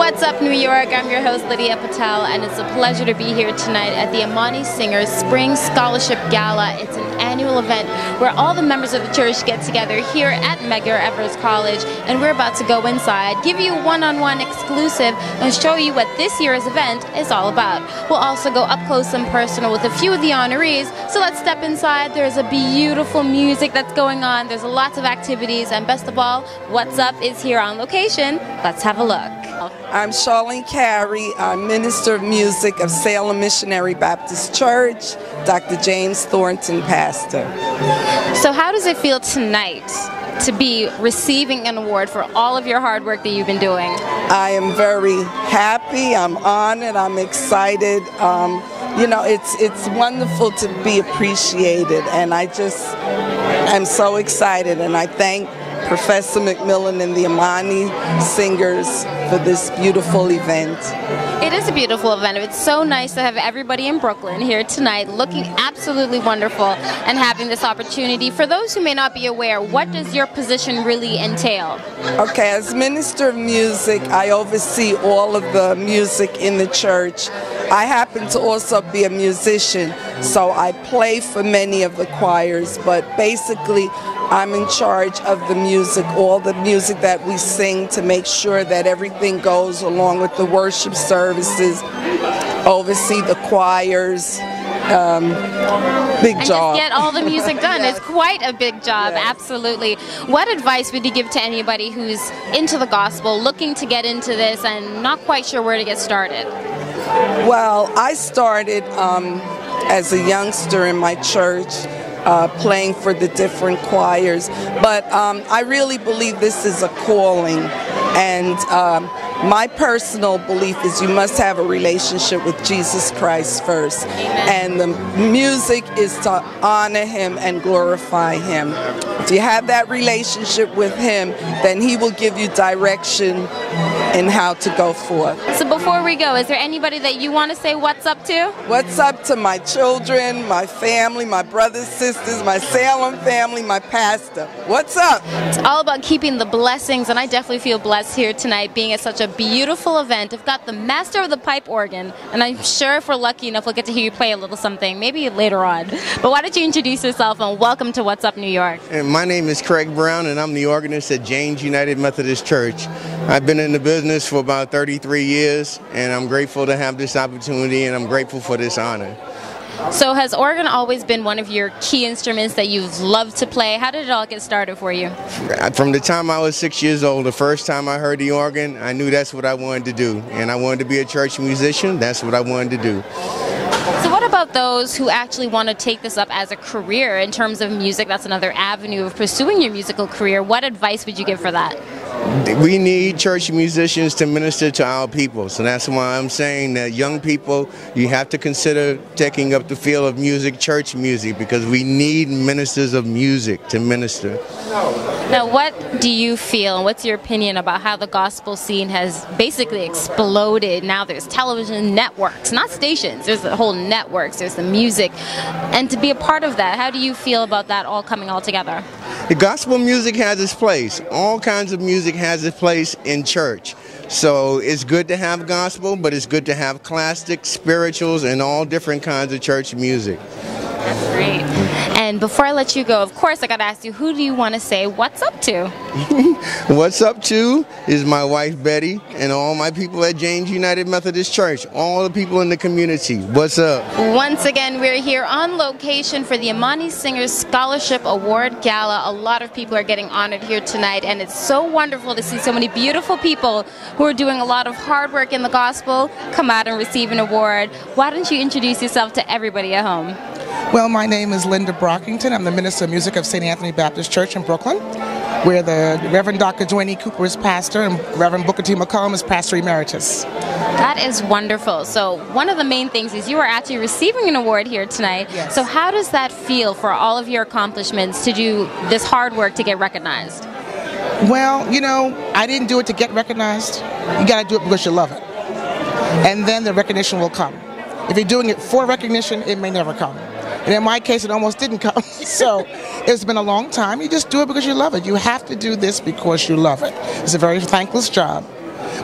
What's up, New York? I'm your host, Lydia Patel, and it's a pleasure to be here tonight at the Imani Singers Spring Scholarship Gala. It's an annual event where all the members of the church get together here at Medgar Evers College, and we're about to go inside, give you a one-on-one exclusive, and show you what this year's event is all about. We'll also go up close and personal with a few of the honorees, so let's step inside. There's a beautiful music that's going on, there's lots of activities, and best of all, What's Up is here on location. Let's have a look. I'm Charlene Carry. I'm Minister of Music of Salem Missionary Baptist Church, Dr. James Thornton, pastor. So how does it feel tonight to be receiving an award for all of your hard work that you've been doing? I am very happy, I'm honored, I'm excited. You know, it's wonderful to be appreciated, and I'm so excited, and I thank Professor McMillan and the Imani Singers for this beautiful event. It is a beautiful event. It's so nice to have everybody in Brooklyn here tonight looking absolutely wonderful and having this opportunity. For those who may not be aware, what does your position really entail? Okay, as Minister of Music, I oversee all of the music in the church. I happen to also be a musician, so I play for many of the choirs, but basically I'm in charge of the music, all the music that we sing, to make sure that everything goes along with the worship services, oversee the choirs. Big job. Just get all the music done. Yes. It's quite a big job, Yes. Absolutely. What advice would you give to anybody who's into the gospel, looking to get into this and not quite sure where to get started? Well, I started as a youngster in my church, playing for the different choirs, but I really believe this is a calling, and my personal belief is you must have a relationship with Jesus Christ first. Amen. And the music is to honor Him and glorify Him. If you have that relationship with Him, then He will give you direction in how to go forth. So before we go, is there anybody that you want to say what's up to? What's up to my children, my family, my brothers, sisters, my Salem family, my pastor? What's up? It's all about keeping the blessings, and I definitely feel blessed here tonight being at such a beautiful event. I've got the master of the pipe organ, and I'm sure if we're lucky enough we'll get to hear you play a little something, maybe later on. But why don't you introduce yourself and welcome to What's Up New York. And my name is Craig Brown, and I'm the organist at James United Methodist Church. I've been in the business for about 33 years, and I'm grateful to have this opportunity, and I'm grateful for this honor. So has organ always been one of your key instruments that you've loved to play? How did it all get started for you? From the time I was 6 years old, the first time I heard the organ, I knew that's what I wanted to do. And I wanted to be a church musician. That's what I wanted to do. So what about those who actually want to take this up as a career in terms of music? That's another avenue of pursuing your musical career. What advice would you give for that? We need church musicians to minister to our people. So that's why I'm saying that young people, you have to consider taking up the field of music, church music, because we need ministers of music to minister. Now, what do you feel, and what's your opinion about how the gospel scene has basically exploded? Now there's television networks, not stations, there's the whole networks, there's the music. And to be a part of that, how do you feel about that all coming all together? The gospel music has its place. All kinds of music has its place in church. So it's good to have gospel, but it's good to have classic, spirituals, and all different kinds of church music. That's great. And before I let you go, of course, I got to ask you, who do you want to say what's up to? What's up to is my wife, Betty, and all my people at James United Methodist Church, all the people in the community. What's up? Once again, we're here on location for the Imani Singers Scholarship Award Gala. A lot of people are getting honored here tonight, and it's so wonderful to see so many beautiful people who are doing a lot of hard work in the gospel come out and receive an award. Why don't you introduce yourself to everybody at home? Well, my name is Linda Brockington. I'm the Minister of Music of St. Anthony Baptist Church in Brooklyn, where the Reverend Dr. Dwayne E. Cooper is pastor and Reverend Booker T. McCollum is pastor emeritus. That is wonderful. So one of the main things is you are actually receiving an award here tonight. Yes. So how does that feel for all of your accomplishments to do this hard work to get recognized? Well, you know, I didn't do it to get recognized. You got to do it because you love it. And then the recognition will come. If you're doing it for recognition, it may never come. And in my case, it almost didn't come. So it's been a long time. You just do it because you love it. You have to do this because you love it. It's a very thankless job.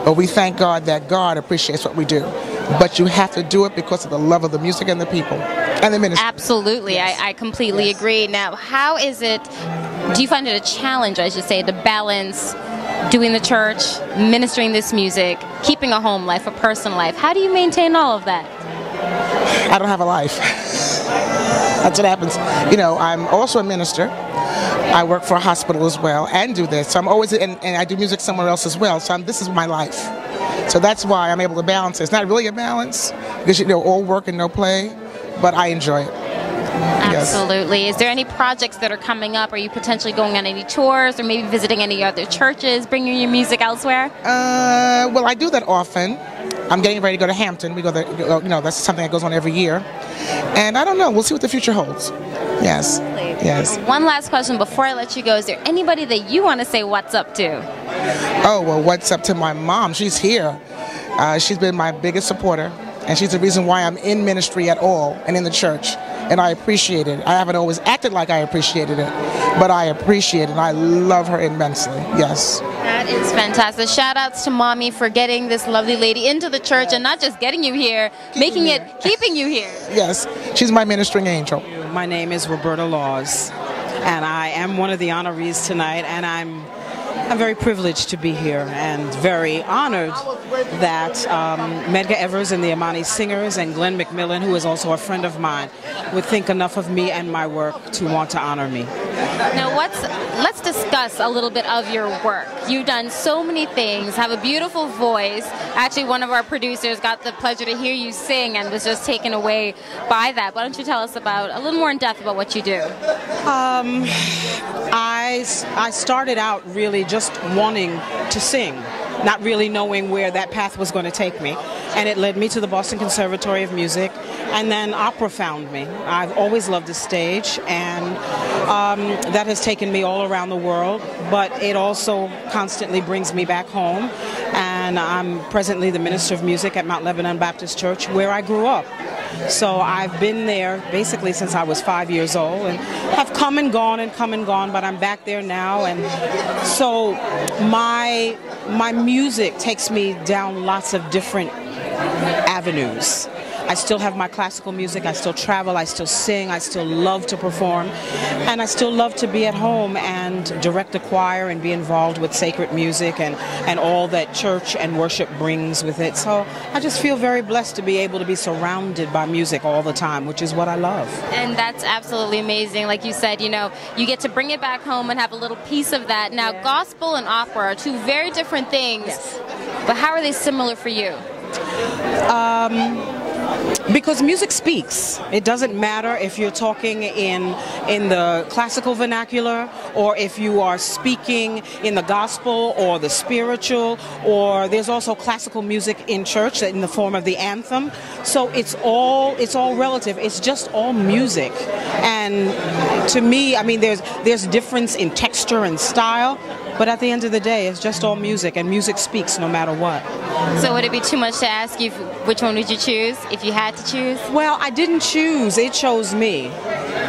But we thank God that God appreciates what we do. But you have to do it because of the love of the music and the people and the ministry. Absolutely. Yes. I completely agree. Now, how is it, do you find it a challenge, I should say, to balance doing the church, ministering this music, keeping a home life, a personal life? How do you maintain all of that? I don't have a life. That's what happens. You know, I'm also a minister. I work for a hospital as well and do this. So I'm always, and I do music somewhere else as well. So this is my life. So that's why I'm able to balance it. It's not really a balance because, you know, all work and no play, but I enjoy it. Absolutely. Yes. Is there any projects that are coming up? Are you potentially going on any tours or maybe visiting any other churches, bringing your music elsewhere? Well, I do that often. I'm getting ready to go to Hampton. We go there, you know, that's something that goes on every year. And I don't know. We'll see what the future holds. Yes. Yes. One last question before I let you go. Is there anybody that you want to say what's up to? Oh, well, what's up to my mom? She's here. She's been my biggest supporter. And she's the reason why I'm in ministry at all and in the church. And I appreciate it. I haven't always acted like I appreciated it, but I appreciate it. And I love her immensely. Yes. That is fantastic. Shout outs to Mommy for getting this lovely lady into the church and not just getting you here, keeping you here. Yes. She's my ministering angel. My name is Roberto Laws, and I am one of the honorees tonight, and I'm very privileged to be here and very honored that Medgar Evers and the Imani Singers and Glenn McMillan, who is also a friend of mine, would think enough of me and my work to want to honor me. Now let's discuss a little bit of your work. You've done so many things, have a beautiful voice. Actually, one of our producers got the pleasure to hear you sing and was just taken away by that. Why don't you tell us about a little more in depth about what you do? I started out really just wanting to sing, not really knowing where that path was going to take me. And it led me to the Boston Conservatory of Music, and then opera found me. I've always loved the stage, and that has taken me all around the world, but it also constantly brings me back home. And I'm presently the Minister of Music at Mount Lebanon Baptist Church, where I grew up. So I've been there basically since I was 5 years old, and have come and gone, but I'm back there now. And so my music takes me down lots of different avenues. I still have my classical music, I still travel, I still sing, I still love to perform, and I still love to be at home and direct a choir and be involved with sacred music and all that church and worship brings with it. So I just feel very blessed to be able to be surrounded by music all the time, which is what I love. And that's absolutely amazing. Like you said, you know, you get to bring it back home and have a little piece of that. Now, gospel and opera are two very different things, yes. But how are they similar for you? Because music speaks. It doesn't matter if you're talking in the classical vernacular, or if you are speaking in the gospel or the spiritual, or there's also classical music in church in the form of the anthem. So it's all relative. It's just all music. And to me, I mean, there's difference in texture and style, but at the end of the day, it's just all music, and music speaks no matter what. So would it be too much to ask you which one would you choose if you had to choose? Well, I didn't choose. It chose me.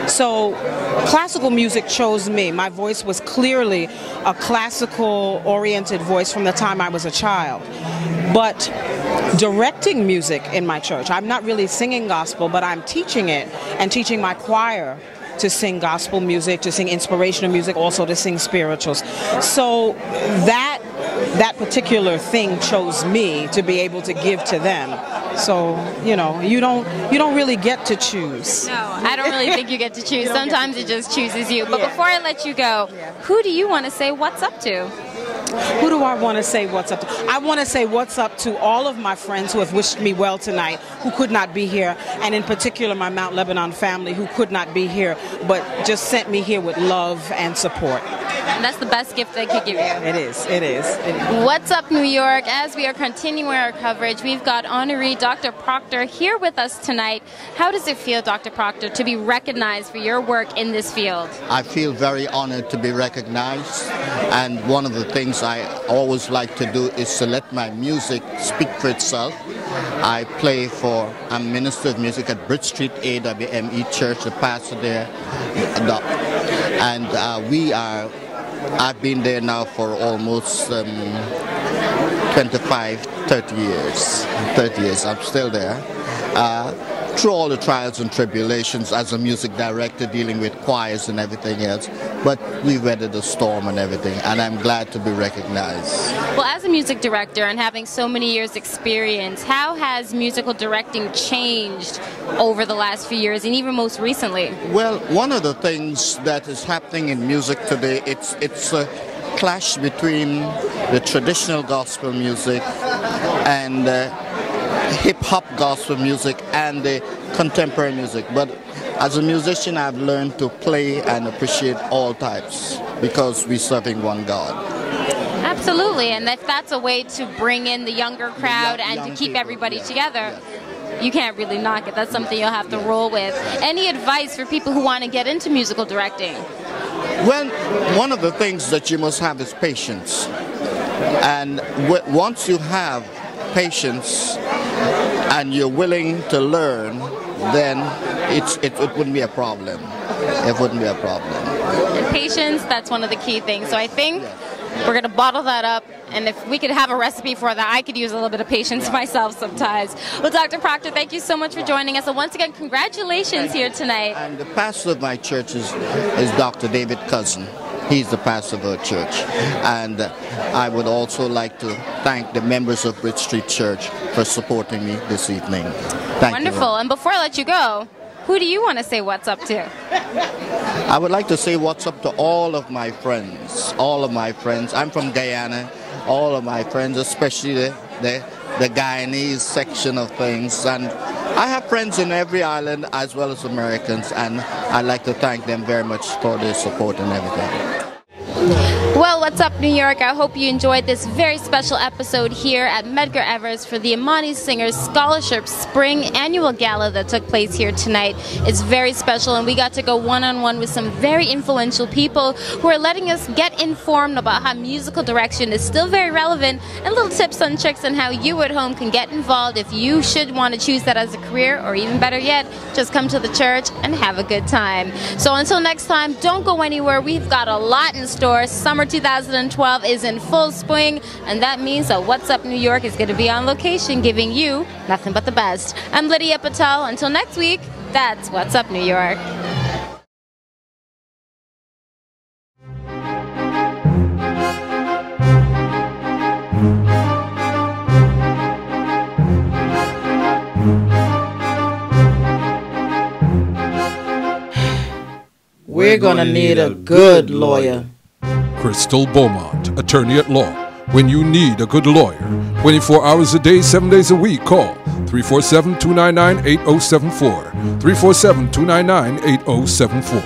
So classical music chose me. My voice was clearly a classical-oriented voice from the time I was a child. But directing music in my church, I'm not really singing gospel, but I'm teaching it and teaching my choir to sing gospel music, to sing inspirational music, also to sing spirituals. So that particular thing chose me to be able to give to them. So, you know, you don't really get to choose. No, I don't really think you get to choose. Sometimes it just chooses you. But before I let you go, who do you want to say what's up to? Who do I want to say what's up to? I want to say what's up to all of my friends who have wished me well tonight, who could not be here, and in particular my Mount Lebanon family who could not be here, but just sent me here with love and support. And that's the best gift they could give you. It is. It is. What's up, New York? As we are continuing our coverage, we've got honoree Dr. Proctor here with us tonight. How does it feel, Dr. Proctor, to be recognized for your work in this field? I feel very honored to be recognized, and one of the things I always like to do is to let my music speak for itself. I'm Minister of Music at Bridge Street AWME Church, the pastor there, and I've been there now for almost 25, 30 years. 30 years, I'm still there. Through all the trials and tribulations as a music director dealing with choirs and everything else, but we weathered the storm and everything, and I'm glad to be recognized. Well, as a music director and having so many years experience, how has musical directing changed over the last few years and even most recently? Well, one of the things that is happening in music today, it's a clash between the traditional gospel music and hip-hop gospel music and the contemporary music. But as a musician, I've learned to play and appreciate all types because we're serving one God. Absolutely, and if that's a way to bring in the younger crowd and to keep everybody together, you can't really knock it. That's something you'll have to roll with. Any advice for people who want to get into musical directing? Well, one of the things that you must have is patience. And once you have patience and you're willing to learn, then it wouldn't be a problem. It wouldn't be a problem. And patience, that's one of the key things. So I think we're going to bottle that up, and if we could have a recipe for that, I could use a little bit of patience myself sometimes. Well, Dr. Proctor, thank you so much for joining us, and once again, congratulations here tonight. And the pastor of my church is Dr. David Cousin. He's the pastor of our church. And I would also like to thank the members of Bridge Street Church for supporting me this evening. Thank you. Wonderful. And before I let you go, who do you want to say what's up to? I would like to say what's up to all of my friends. All of my friends. I'm from Guyana. All of my friends, especially the Guyanese section of things. And I have friends in every island as well as Americans, and I'd like to thank them very much for their support and everything. Well, what's up, New York? I hope you enjoyed this very special episode here at Medgar Evers for the Imani Singers Scholarship Spring Annual Gala that took place here tonight. It's very special, and we got to go one-on-one with some very influential people who are letting us get informed about how musical direction is still very relevant, and little tips and tricks on how you at home can get involved if you should want to choose that as a career, or even better yet, just come to the church and have a good time. So until next time, don't go anywhere. We've got a lot in store. Summer 2012 is in full swing, and that means that What's Up New York is going to be on location giving you nothing but the best. I'm Lydia Patel. Until next week, that's What's Up New York. We're gonna need a good lawyer. Crystal Beaumont, attorney at law. When you need a good lawyer, 24 hours a day, 7 days a week, call 347-299-8074. 347-299-8074.